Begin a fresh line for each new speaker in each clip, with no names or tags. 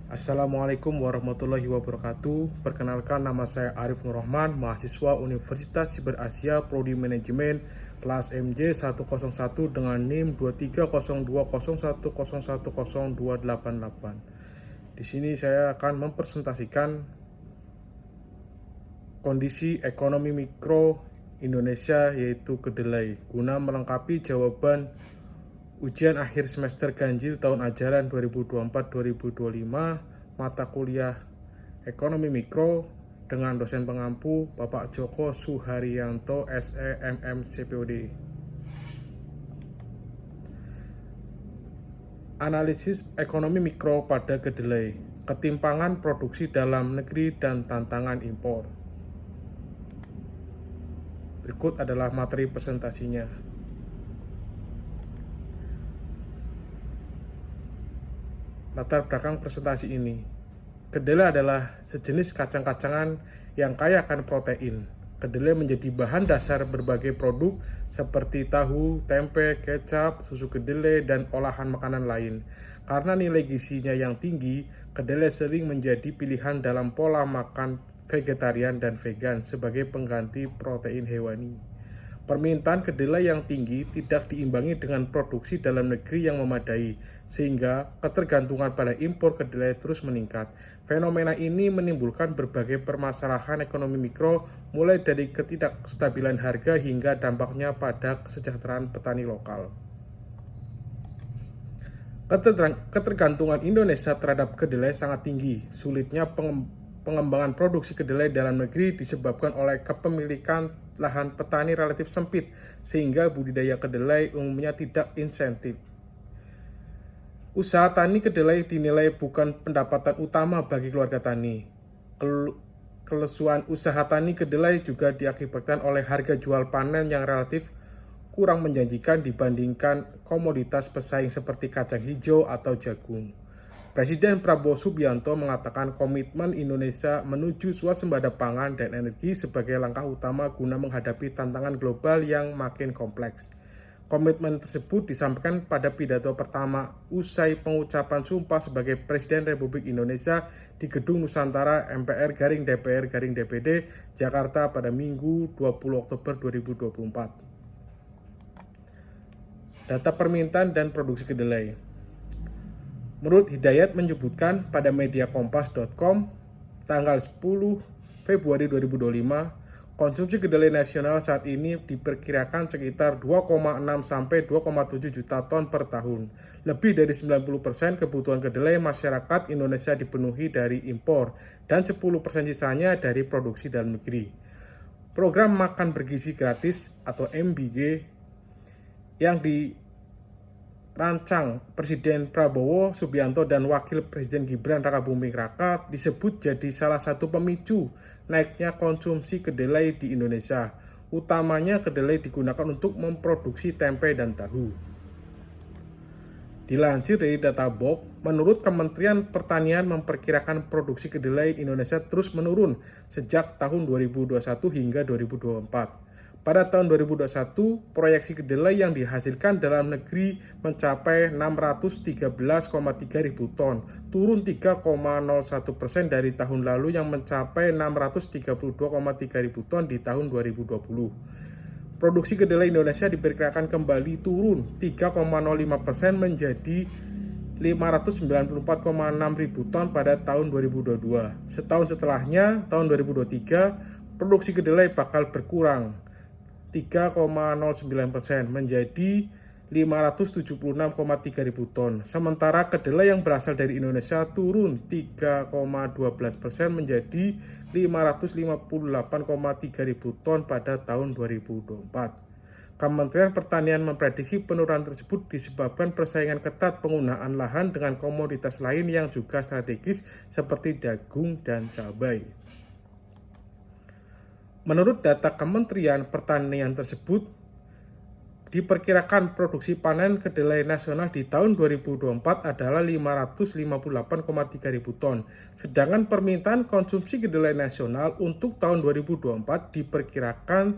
Assalamualaikum warahmatullahi wabarakatuh. Perkenalkan, nama saya Arif Nur Rahman, mahasiswa Universitas Siber Asia, Prodi Manajemen, kelas MJ 101 dengan NIM 2301010100288. Di sini saya akan mempresentasikan kondisi ekonomi mikro Indonesia, yaitu kedelai, guna melengkapi jawaban ujian akhir semester ganjil tahun ajaran 2024-2025 mata kuliah Ekonomi Mikro dengan dosen pengampu Bapak Joko Suharyanto SE MM CPOD. Analisis ekonomi mikro pada kedelai, ketimpangan produksi dalam negeri dan tantangan impor. Berikut adalah materi presentasinya. Latar belakang presentasi ini. Kedelai adalah sejenis kacang-kacangan yang kaya akan protein. Kedelai menjadi bahan dasar berbagai produk seperti tahu, tempe, kecap, susu kedelai, dan olahan makanan lain. Karena nilai gizinya yang tinggi, kedelai sering menjadi pilihan dalam pola makan vegetarian dan vegan sebagai pengganti protein hewani. Permintaan kedelai yang tinggi tidak diimbangi dengan produksi dalam negeri yang memadai, sehingga ketergantungan pada impor kedelai terus meningkat. Fenomena ini menimbulkan berbagai permasalahan ekonomi mikro, mulai dari ketidakstabilan harga hingga dampaknya pada kesejahteraan petani lokal. Ketergantungan Indonesia terhadap kedelai sangat tinggi. Sulitnya pengembangan produksi kedelai dalam negeri disebabkan oleh kepemilikan lahan petani relatif sempit, sehingga budidaya kedelai umumnya tidak insentif. Usaha tani kedelai dinilai bukan pendapatan utama bagi keluarga tani. Kelesuan usaha tani kedelai juga diakibatkan oleh harga jual panen yang relatif kurang menjanjikan dibandingkan komoditas pesaing seperti kacang hijau atau jagung. Presiden Prabowo Subianto mengatakan komitmen Indonesia menuju swasembada pangan dan energi sebagai langkah utama guna menghadapi tantangan global yang makin kompleks. Komitmen tersebut disampaikan pada pidato pertama usai pengucapan sumpah sebagai Presiden Republik Indonesia di Gedung Nusantara MPR-DPR-DPD Jakarta pada Minggu 20 Oktober 2024. Data permintaan dan produksi kedelai. Menurut Hidayat menyebutkan pada media kompas.com tanggal 10 Februari 2025, konsumsi kedelai nasional saat ini diperkirakan sekitar 2,6 sampai 2,7 juta ton per tahun. Lebih dari 90% kebutuhan kedelai masyarakat Indonesia dipenuhi dari impor dan 10% sisanya dari produksi dalam negeri. Program Makan Bergizi Gratis atau MBG yang dirancang Presiden Prabowo Subianto dan Wakil Presiden Gibran Rakabuming Raka disebut jadi salah satu pemicu naiknya konsumsi kedelai di Indonesia. Utamanya kedelai digunakan untuk memproduksi tempe dan tahu. Dilansir dari data BOP, menurut Kementerian Pertanian memperkirakan produksi kedelai Indonesia terus menurun sejak tahun 2021 hingga 2024. Pada tahun 2021, proyeksi kedelai yang dihasilkan dalam negeri mencapai 613,3 ribu ton, turun 3,01% dari tahun lalu yang mencapai 632,3 ribu ton di tahun 2020. Produksi kedelai Indonesia diperkirakan kembali turun 3,05% menjadi 594,6 ribu ton pada tahun 2022. Setahun setelahnya, tahun 2023, produksi kedelai bakal berkurang 3,09% menjadi 576,3 ribu ton. Sementara kedelai yang berasal dari Indonesia turun 3,12% menjadi 558,3 ribu ton pada tahun 2024. Kementerian Pertanian memprediksi penurunan tersebut disebabkan persaingan ketat penggunaan lahan dengan komoditas lain yang juga strategis seperti jagung dan cabai. Menurut data Kementerian Pertanian tersebut, diperkirakan produksi panen kedelai nasional di tahun 2024 adalah 558,3 ribu ton. Sedangkan permintaan konsumsi kedelai nasional untuk tahun 2024 diperkirakan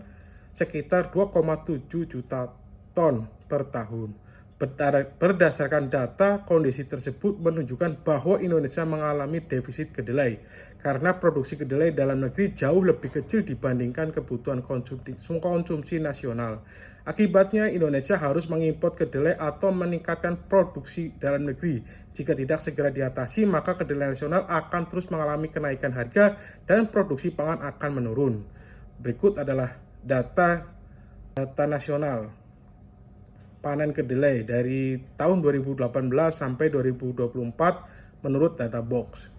sekitar 2,7 juta ton per tahun. Berdasarkan data, kondisi tersebut menunjukkan bahwa Indonesia mengalami defisit kedelai karena produksi kedelai dalam negeri jauh lebih kecil dibandingkan kebutuhan konsumsi nasional. Akibatnya, Indonesia harus mengimpor kedelai atau meningkatkan produksi dalam negeri. Jika tidak segera diatasi, maka kedelai nasional akan terus mengalami kenaikan harga dan produksi pangan akan menurun. Berikut adalah data nasional panen kedelai dari tahun 2018 sampai 2024 menurut Databox.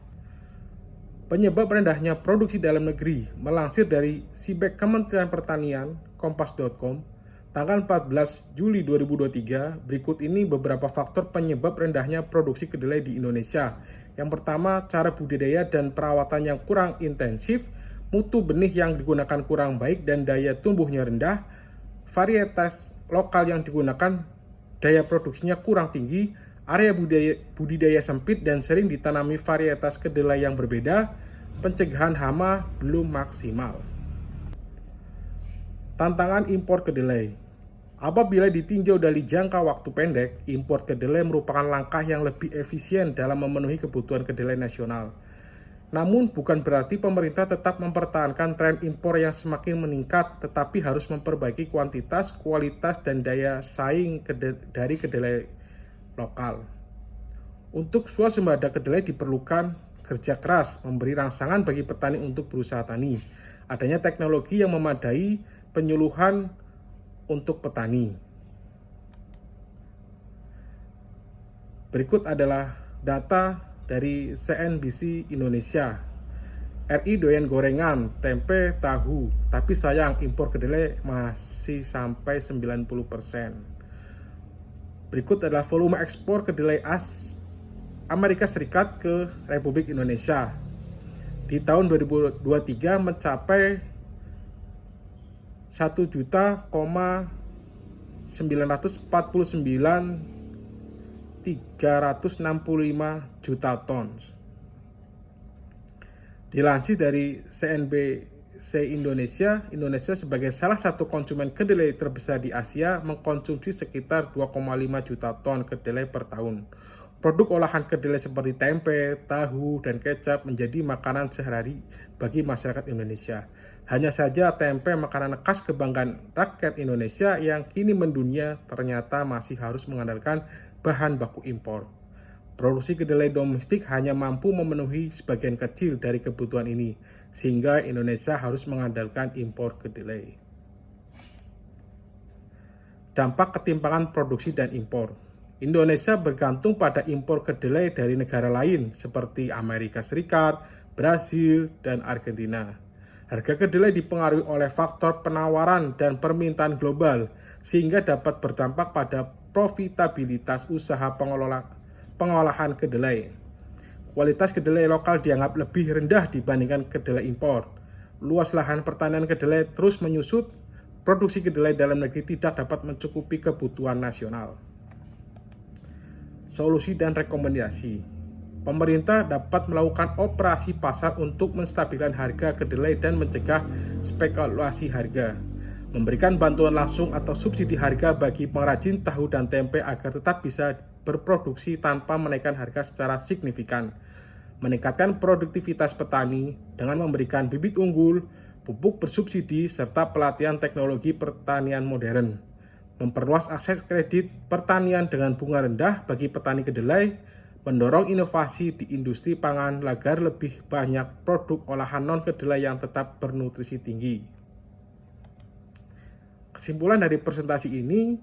Penyebab rendahnya produksi dalam negeri melansir dari Sibek Kementerian Pertanian, kompas.com, tanggal 14 Juli 2023, berikut ini beberapa faktor penyebab rendahnya produksi kedelai di Indonesia. Yang pertama, cara budidaya dan perawatan yang kurang intensif, mutu benih yang digunakan kurang baik dan daya tumbuhnya rendah, varietas lokal yang digunakan daya produksinya kurang tinggi, area budidaya sempit dan sering ditanami varietas kedelai yang berbeda, pencegahan hama belum maksimal. Tantangan impor kedelai. Apabila ditinjau dari jangka waktu pendek, impor kedelai merupakan langkah yang lebih efisien dalam memenuhi kebutuhan kedelai nasional. Namun bukan berarti pemerintah tetap mempertahankan tren impor yang semakin meningkat, tetapi harus memperbaiki kuantitas, kualitas, dan daya saing dari kedelai lokal. Untuk swasembada kedelai diperlukan kerja keras, memberi rangsangan bagi petani untuk berusaha tani, adanya teknologi yang memadai, penyuluhan untuk petani. Berikut adalah data dari CNBC Indonesia. RI doyan gorengan, tempe, tahu, tapi sayang impor kedelai masih sampai 90%. Berikut adalah volume ekspor kedelai Amerika Serikat ke Republik Indonesia. Di tahun 2023 mencapai 1.949.365 juta ton. Dilansir dari CNBC Indonesia, Indonesia sebagai salah satu konsumen kedelai terbesar di Asia mengkonsumsi sekitar 2,5 juta ton kedelai per tahun. Produk olahan kedelai seperti tempe, tahu, dan kecap menjadi makanan sehari-hari bagi masyarakat Indonesia. Hanya saja tempe, makanan khas kebanggaan rakyat Indonesia yang kini mendunia, ternyata masih harus mengandalkan bahan baku impor. Produksi kedelai domestik hanya mampu memenuhi sebagian kecil dari kebutuhan ini, sehingga Indonesia harus mengandalkan impor kedelai. Dampak ketimpangan produksi dan impor. Indonesia bergantung pada impor kedelai dari negara lain seperti Amerika Serikat, Brasil, dan Argentina. Harga kedelai dipengaruhi oleh faktor penawaran dan permintaan global, sehingga dapat berdampak pada profitabilitas usaha pengolahan kedelai. Kualitas kedelai lokal dianggap lebih rendah dibandingkan kedelai impor. Luas lahan pertanian kedelai terus menyusut, produksi kedelai dalam negeri tidak dapat mencukupi kebutuhan nasional. Solusi dan rekomendasi. Pemerintah dapat melakukan operasi pasar untuk menstabilkan harga kedelai dan mencegah spekulasi harga. Memberikan bantuan langsung atau subsidi harga bagi pengrajin tahu dan tempe agar tetap bisa berproduksi tanpa menaikkan harga secara signifikan. Meningkatkan produktivitas petani dengan memberikan bibit unggul, pupuk bersubsidi, serta pelatihan teknologi pertanian modern. Memperluas akses kredit pertanian dengan bunga rendah bagi petani kedelai, mendorong inovasi di industri pangan agar lebih banyak produk olahan non-kedelai yang tetap bernutrisi tinggi. Kesimpulan dari presentasi ini,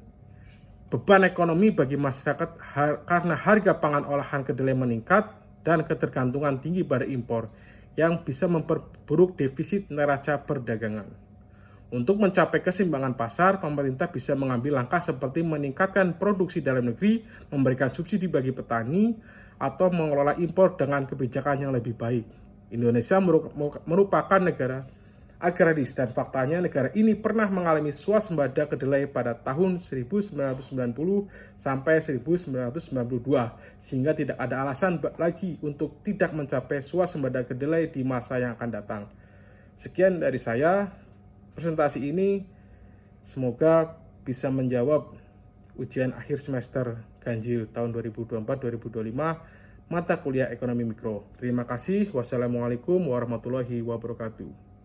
beban ekonomi bagi masyarakat karena harga pangan olahan kedelai meningkat dan ketergantungan tinggi pada impor yang bisa memperburuk defisit neraca perdagangan. Untuk mencapai keseimbangan pasar, pemerintah bisa mengambil langkah seperti meningkatkan produksi dalam negeri, memberikan subsidi bagi petani, atau mengelola impor dengan kebijakan yang lebih baik. Indonesia merupakan negara agraris dan faktanya negara ini pernah mengalami swasembada kedelai pada tahun 1990 sampai 1992, sehingga tidak ada alasan lagi untuk tidak mencapai swasembada kedelai di masa yang akan datang. Sekian dari saya. Presentasi ini semoga bisa menjawab ujian akhir semester ganjil tahun 2024-2025 mata kuliah ekonomi mikro. Terima kasih. Wassalamualaikum warahmatullahi wabarakatuh.